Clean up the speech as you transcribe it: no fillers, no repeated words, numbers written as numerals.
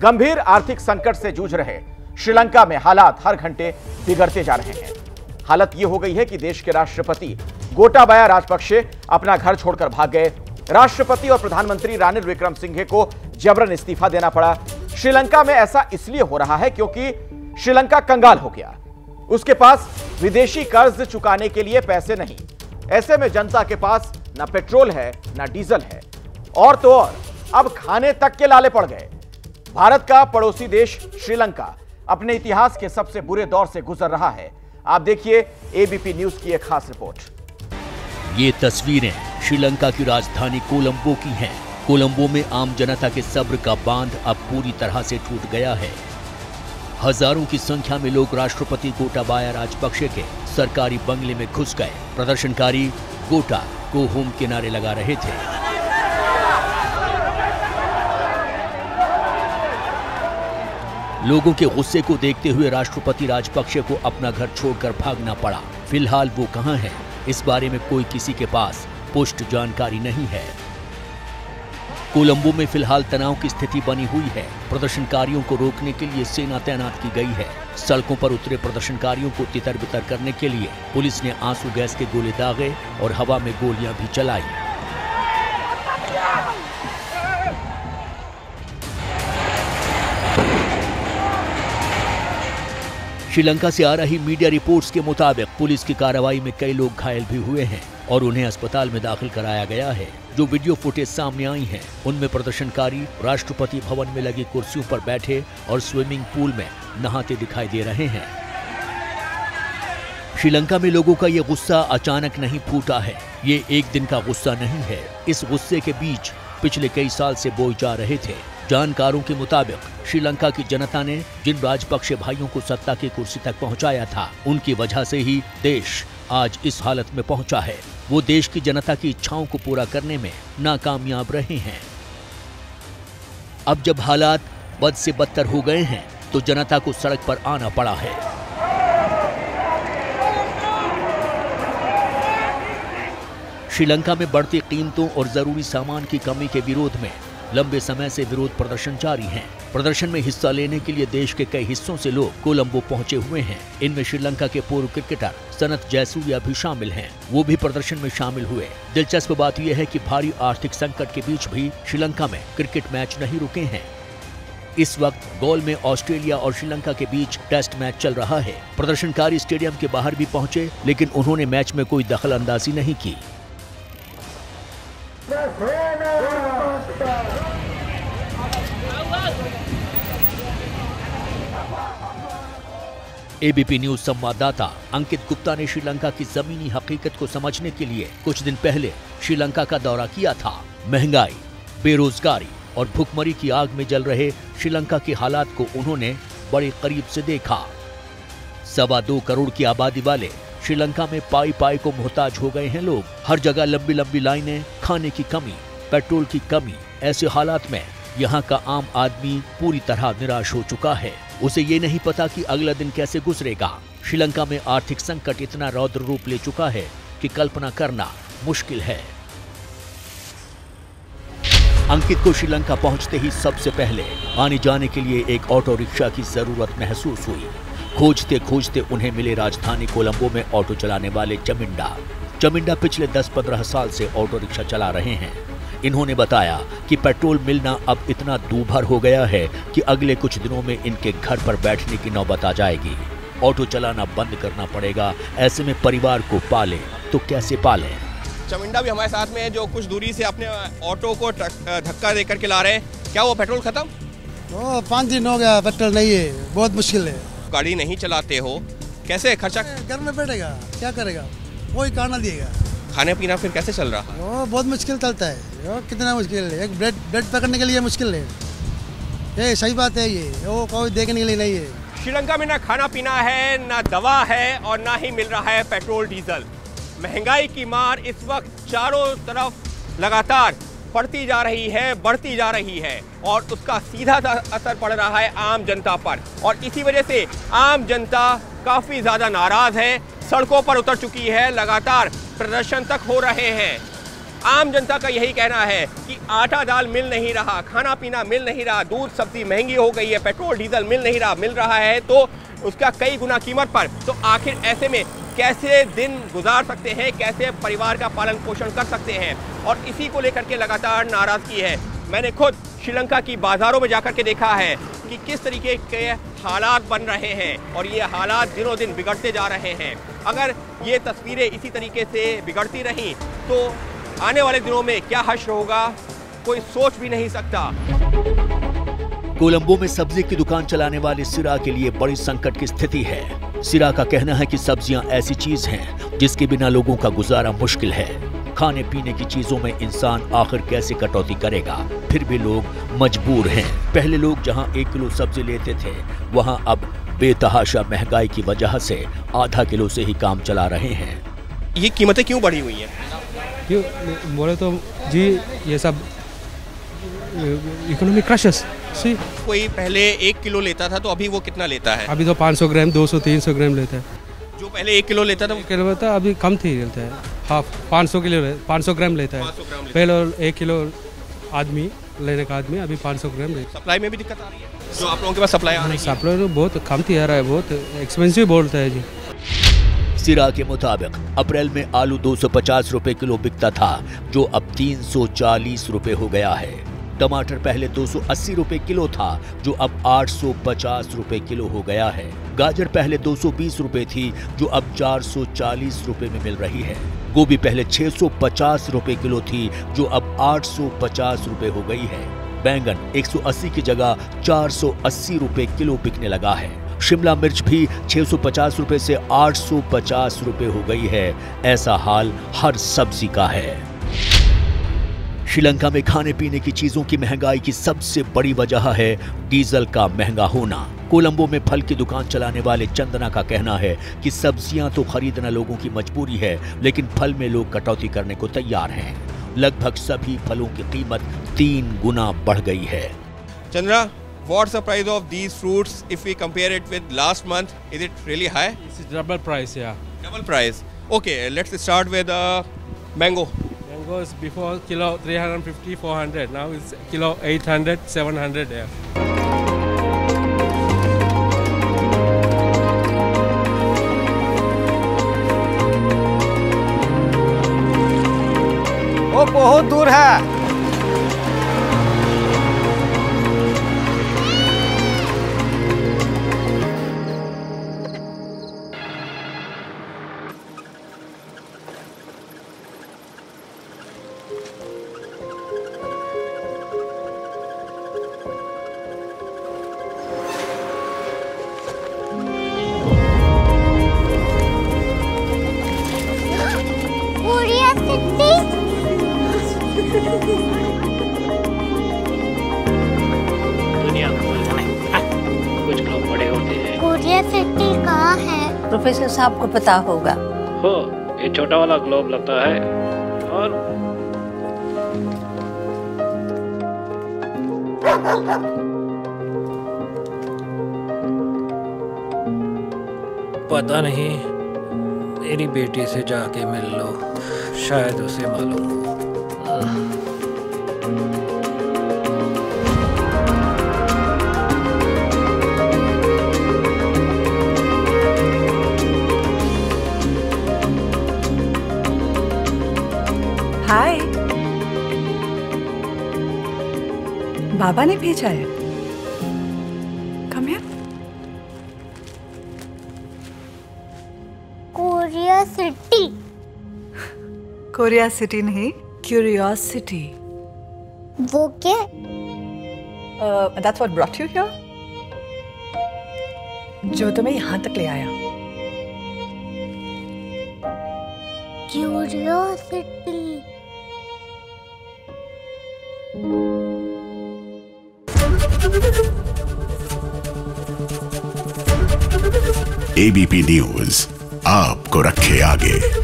गंभीर आर्थिक संकट से जूझ रहे श्रीलंका में हालात हर घंटे बिगड़ते जा रहे हैं। हालत यह हो गई है कि देश के राष्ट्रपति गोटाबाया राजपक्षे अपना घर छोड़कर भाग गए। राष्ट्रपति और प्रधानमंत्री रानिल विक्रमसिंघे को जबरन इस्तीफा देना पड़ा। श्रीलंका में ऐसा इसलिए हो रहा है क्योंकि श्रीलंका कंगाल हो गया। उसके पास विदेशी कर्ज चुकाने के लिए पैसे नहीं। ऐसे में जनता के पास ना पेट्रोल है ना डीजल है, और तो और अब खाने तक के लाले पड़ गए। भारत का पड़ोसी देश श्रीलंका अपने इतिहास के सबसे बुरे दौर से गुजर रहा है। आप देखिए एबीपी न्यूज की एक खास रिपोर्ट। ये तस्वीरें श्रीलंका की राजधानी कोलंबो की हैं। कोलंबो में आम जनता के सब्र का बांध अब पूरी तरह से टूट गया है। हजारों की संख्या में लोग राष्ट्रपति गोटाबाया राजपक्षे के सरकारी बंगले में घुस गए। प्रदर्शनकारी गोटा को होम के नारे लगा रहे थे। लोगों के गुस्से को देखते हुए राष्ट्रपति राजपक्षे को अपना घर छोड़कर भागना पड़ा। फिलहाल वो कहां है, इस बारे में कोई किसी के पास पुष्ट जानकारी नहीं है। कोलंबो में फिलहाल तनाव की स्थिति बनी हुई है। प्रदर्शनकारियों को रोकने के लिए सेना तैनात की गई है। सड़कों पर उतरे प्रदर्शनकारियों को तितर-बितर करने के लिए पुलिस ने आंसू गैस के गोले दागे और हवा में गोलियां भी चलाई। श्रीलंका से आ रही मीडिया रिपोर्ट्स के मुताबिक पुलिस की कार्रवाई में कई लोग घायल भी हुए हैं और उन्हें अस्पताल में दाखिल कराया गया है। जो वीडियो फुटेज सामने आई हैं, उनमें प्रदर्शनकारी राष्ट्रपति भवन में लगी कुर्सियों पर बैठे और स्विमिंग पूल में नहाते दिखाई दे रहे हैं। श्रीलंका में लोगों का ये गुस्सा अचानक नहीं फूटा है। ये एक दिन का गुस्सा नहीं है। इस गुस्से के बीच पिछले कई साल से बोए जा रहे थे। जानकारों के मुताबिक श्रीलंका की जनता ने जिन राजपक्षे भाइयों को सत्ता की कुर्सी तक पहुंचाया था, उनकी वजह से ही देश आज इस हालत में पहुंचा है। वो देश की जनता की इच्छाओं को पूरा करने में नाकामयाब रहे हैं। अब जब हालात बद से बदतर हो गए हैं, तो जनता को सड़क पर आना पड़ा है। श्रीलंका में बढ़ती कीमतों और जरूरी सामान की कमी के विरोध में लंबे समय से विरोध प्रदर्शन जारी हैं। प्रदर्शन में हिस्सा लेने के लिए देश के कई हिस्सों से लोग कोलंबो पहुंचे हुए हैं। इनमें श्रीलंका के पूर्व क्रिकेटर सनथ जयसूर्या भी शामिल हैं। वो भी प्रदर्शन में शामिल हुए। दिलचस्प बात यह है कि भारी आर्थिक संकट के बीच भी श्रीलंका में क्रिकेट मैच नहीं रुके हैं। इस वक्त गोल में ऑस्ट्रेलिया और श्रीलंका के बीच टेस्ट मैच चल रहा है। प्रदर्शनकारी स्टेडियम के बाहर भी पहुंचे, लेकिन उन्होंने मैच में कोई दखल अंदाजी नहीं की। एबीपी न्यूज संवाददाता अंकित गुप्ता ने श्रीलंका की जमीनी हकीकत को समझने के लिए कुछ दिन पहले श्रीलंका का दौरा किया था। महंगाई, बेरोजगारी और भुखमरी की आग में जल रहे श्रीलंका के हालात को उन्होंने बड़े करीब से देखा। 2.25 करोड़ की आबादी वाले श्रीलंका में पाई पाई को मोहताज हो गए हैं लोग। हर जगह लंबी लंबी लाइनें, खाने की कमी, पेट्रोल की कमी। ऐसे हालात में यहाँ का आम आदमी पूरी तरह निराश हो चुका है। उसे ये नहीं पता कि अगला दिन कैसे गुजरेगा। श्रीलंका में आर्थिक संकट इतना रौद्र रूप ले चुका है कि कल्पना करना मुश्किल है। अंकित को श्रीलंका पहुंचते ही सबसे पहले आने जाने के लिए एक ऑटो रिक्शा की जरूरत महसूस हुई। खोजते खोजते उन्हें मिले राजधानी कोलंबो में ऑटो चलाने वाले चमिंडा पिछले 10-15 साल से ऑटो रिक्शा चला रहे हैं। इन्होंने बताया कि पेट्रोल मिलना अब इतना दूभर हो गया है कि अगले कुछ दिनों में इनके घर पर बैठने की नौबत आ जाएगी। ऑटो चलाना बंद करना पड़ेगा। ऐसे में परिवार को पाले तो कैसे पाले। चमिंडा भी हमारे साथ में है, जो कुछ दूरी से अपने ऑटो को धक्का देकर के ला रहे हैं। क्या वो पेट्रोल खत्म? 5 दिन हो गया, पेट्रोल नहीं है, बहुत मुश्किल है। गाड़ी नहीं चलाते हो, कैसे खर्चा? घर में बैठेगा, क्या करेगा, कोई खाना दिएगा। खाने पीना फिर कैसे चल रहा है? बहुत मुश्किल चलता है। कितना मुश्किल है, एक ब्रेड पकड़ने के लिए मुश्किल है। ये सही बात है, ये वो कोई देखने के लिए नहीं है। श्रीलंका में ना खाना पीना है, ना दवा है और ना ही मिल रहा है पेट्रोल डीजल। महंगाई की मार इस वक्त चारों तरफ लगातार बढ़ती जा रही है और उसका सीधा असर पड़ रहा है आम जनता पर। और इसी वजह से आम जनता काफी ज्यादा नाराज है, सड़कों पर उतर चुकी है, लगातार प्रदर्शन तक हो रहे हैं। आम जनता का यही कहना है कि आटा दाल मिल नहीं रहा, खाना पीना मिल नहीं रहा, दूध सब्जी महंगी हो गई है, पेट्रोल डीजल मिल नहीं रहा, मिल रहा है तो उसका कई गुना कीमत पर। तो आखिर ऐसे में कैसे दिन गुजार सकते हैं, कैसे परिवार का पालन पोषण कर सकते हैं, और इसी को लेकर के लगातार नाराजगी है। मैंने खुद श्रीलंका की बाजारों में जाकर के देखा है कि किस तरीके के हालात बन रहे हैं और ये हालात दिनों दिन बिगड़ते जा रहे हैं। अगर ये तस्वीरें इसी तरीके से बिगड़ती रहीं तो आने वाले दिनों में क्या हश्र होगा, कोई सोच भी नहीं सकता। कोलंबो में सब्जी की दुकान चलाने वाले सिरा के लिए बड़ी संकट की स्थिति है। सिरा का कहना है कि सब्जियां ऐसी चीज हैं जिसके बिना लोगों का गुजारा मुश्किल है। खाने पीने की चीजों में इंसान आखिर कैसे कटौती करेगा, फिर भी लोग मजबूर हैं। पहले लोग जहां 1 किलो सब्जी लेते थे, वहां अब बेतहाशा महंगाई की वजह से आधा किलो से ही काम चला रहे हैं। ये कीमतें क्यों बढ़ी हुई हैं? क्यों बोले तो जी, ये सब इकोनॉमिक क्रशेस। कोई पहले 1 किलो लेता था तो अभी वो कितना लेता है? अभी तो 500 ग्राम 200-300 ग्राम लेता है। जो पहले 1 किलो लेता था वो किलो लेता है, अभी कम थी लेता है, हाफ 500 ग्राम लेता है। पहले 1 किलो आदमी लेने का आदमी अभी 500 ग्राम लेता है। सप्लाई में भी दिक्कत आ रही है? जो आप लोगों के पास सप्लाई आ रही है? सप्लाई तो बहुत कम थी आ रहा है, बहुत एक्सपेंसिव बोलता है जी। सिरा के मुताबिक अप्रैल में आलू 250 रुपए किलो बिकता था, जो अब 340 रुपए हो गया है। टमाटर पहले 280 रुपए किलो था, जो अब 850 रुपए किलो हो गया है। गाजर पहले 220 रुपए थी, जो अब 440 रुपए में मिल रही है। गोभी पहले 650 रुपए किलो थी, जो अब 850 रुपए हो गई है। बैंगन 180 की जगह 480 रुपए किलो बिकने लगा है। शिमला मिर्च भी 650 रुपए से 850 रुपए हो गई है। ऐसा हाल हर सब्जी का है। श्रीलंका में खाने पीने की चीजों की महंगाई की सबसे बड़ी वजह है डीजल का महंगा होना। कोलंबो में फल की दुकान चलाने वाले चंदना का कहना है कि सब्जियां तो खरीदना लोगों की मजबूरी है, लेकिन फल में लोग कटौती करने को तैयार हैं। लगभग सभी फलों की कीमत 3 गुना बढ़ गई है। Chandra, what's the price of these fruits if we compare it with last month? Is it really high? It's double price, yeah. Double price. Okay, let's start with mango. Mango is before kilo 350-400. Now it's kilo 800-700. Yeah. वो बहुत दूर है। Professor साहब को पता होगा। हो, ये छोटा वाला ग्लोब लगता है और पता नहीं, मेरी बेटी से जाके मिल लो, शायद उसे मालूम हो। हाय, बाबा ने भेजा है। Come here. Korea city. Korea city नहीं, क्यूरियोसिटी। वो क्या? That's what brought you here? जो तुम्हें यहाँ तक ले आया। क्यूरियोसिटी। ABP न्यूज आपको रखे आगे।